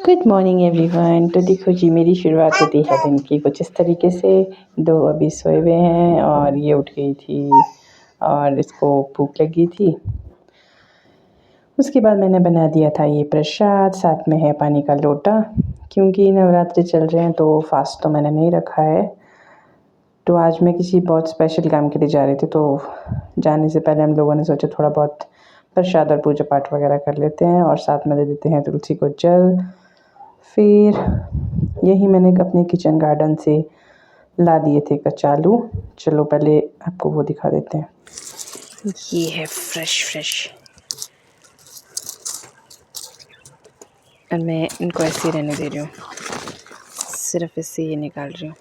Good morning everyone. तो देखो जी, मेरी शुरुआत होती है दिन की कुछ इस तरीके से। दो अभी सोए हुए हैं और ये उठ गई थी और इसको भूख लगी थी। उसके बाद मैंने बना दिया था ये प्रसाद, साथ में है पानी का लोटा। क्योंकि नवरात्रि चल रहे हैं तो फास्ट तो मैंने नहीं रखा है। तो आज मैं किसी बहुत स्पेशल काम के लिए जा रही थी, तो जाने से पहले हम लोगों ने सोचा थोड़ा बहुत प्रसाद और पूजा पाठ वगैरह कर लेते हैं और साथ में दे देते हैं तुलसी को जल। फिर यही मैंने अपने किचन गार्डन से ला दिए थे कचालू। चलो पहले आपको वो दिखा देते हैं। ये है फ्रेश और मैं इनको ऐसे ही रहने दे रही हूँ, सिर्फ इससे ये निकाल रही हूँ।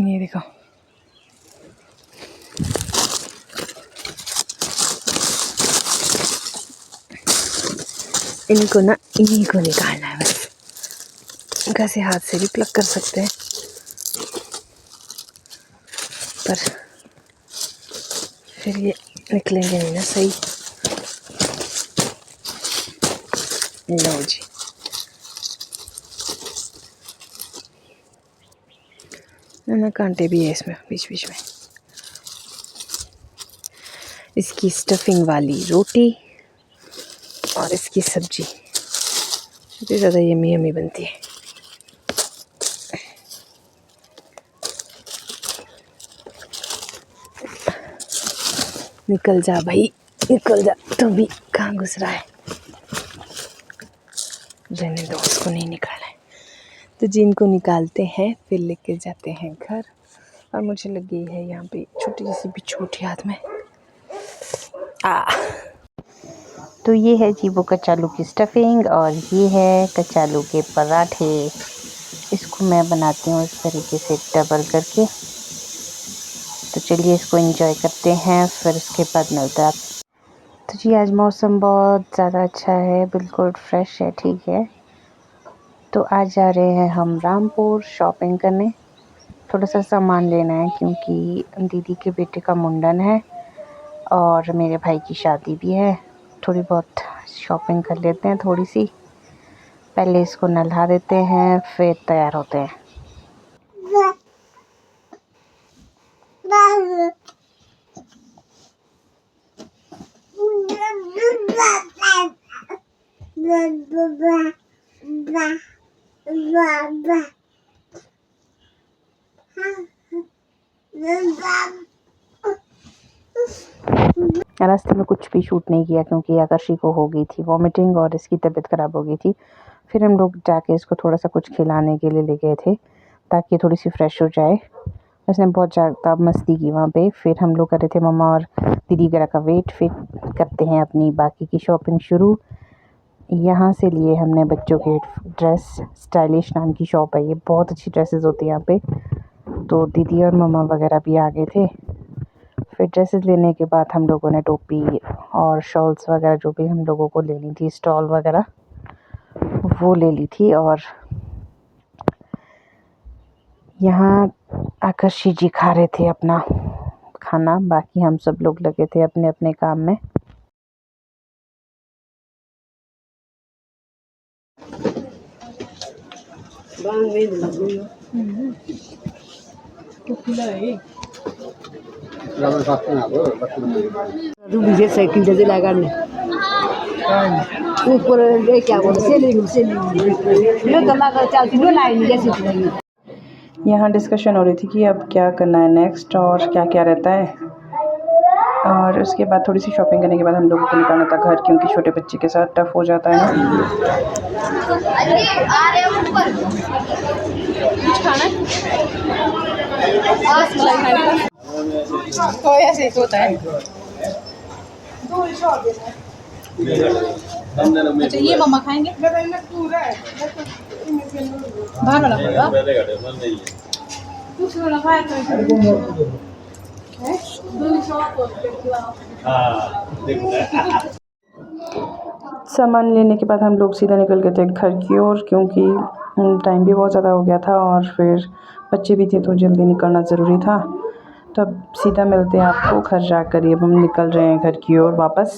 ये देखो, इनको ना इन्हीं को निकालना है बस। कैसे हाथ से भी प्लग कर सकते हैं, पर फिर ये निकलेंगे नहीं ना सही। लो जी, ना कांटे भी है इसमें बीच बीच में। इसकी स्टफिंग वाली रोटी और इसकी सब्जी सबसे ज़्यादा यम्मी यम्मी बनती है। निकल जा भाई, निकल जा। तो भी कहाँ घुस रहा है, रहने दो, उसको नहीं निकाला है। तो जिनको निकालते हैं फिर लेके जाते हैं घर। और मुझे लगी है यहाँ पे छोटी सी बिछोट हाथ में। तो ये है जी वो कचालू की स्टफिंग और ये है कचालू के पराठे। इसको मैं बनाती हूँ इस तरीके से डबल करके। तो चलिए इसको एंजॉय करते हैं, फिर उसके बाद मिलता है। तो जी आज मौसम बहुत ज़्यादा अच्छा है, बिल्कुल फ्रेश है, ठीक है। तो आज जा रहे हैं हम रामपुर शॉपिंग करने। थोड़ा सा सामान लेना है क्योंकि दीदी के बेटे का मुंडन है और मेरे भाई की शादी भी है। थोड़ी बहुत शॉपिंग कर लेते हैं थोड़ी सी। पहले इसको नहला देते हैं फिर तैयार होते हैं। रास्ते में कुछ भी शूट नहीं किया क्योंकि आकर्षी को हो गई थी वॉमिटिंग और इसकी तबीयत ख़राब हो गई थी। फिर हम लोग जाके इसको थोड़ा सा कुछ खिलाने के लिए ले गए थे ताकि थोड़ी सी फ्रेश हो जाए। उसने बहुत ज़्यादा मस्ती की वहाँ पे। फिर हम लोग कर रहे थे मम्मा और दीदी वगैरह का वेट। फिर करते हैं अपनी बाकी की शॉपिंग शुरू। यहाँ से लिए हमने बच्चों के ड्रेस, स्टाइलिश नाम की शॉप है ये, बहुत अच्छी ड्रेसेस होती है यहाँ पे। तो दीदी और मम्मा वगैरह भी आ गए थे। फिर ड्रेसेस लेने के बाद हम लोगों ने टोपी और शॉल्स वगैरह जो भी हम लोगों को लेनी थी, स्टॉल वगैरह वो ले ली थी। और यहाँ आकर्षी जी खा रहे थे अपना खाना, बाकी हम सब लोग लगे थे अपने अपने काम में। साइकिल जैसे लगा ऊपर क्या यहाँ डिस्कशन हो रही थी कि अब क्या करना है नेक्स्ट और क्या क्या रहता है। और उसके बाद थोड़ी सी शॉपिंग करने के बाद हम लोगों को निकालना था घर, क्योंकि छोटे बच्चे के साथ टफ हो जाता है ना। तो ऐसे होता है। अच्छा ये मम्मा खाएंगे बाहर वाला सामान लेने के बाद हम लोग सीधा निकल गए थे घर की ओर, क्योंकि टाइम भी बहुत ज़्यादा हो गया था और फिर बच्चे भी थे तो जल्दी निकलना ज़रूरी था। तो अब सीधा मिलते हैं आपको घर जाकर। अब हम निकल रहे हैं घर की ओर वापस।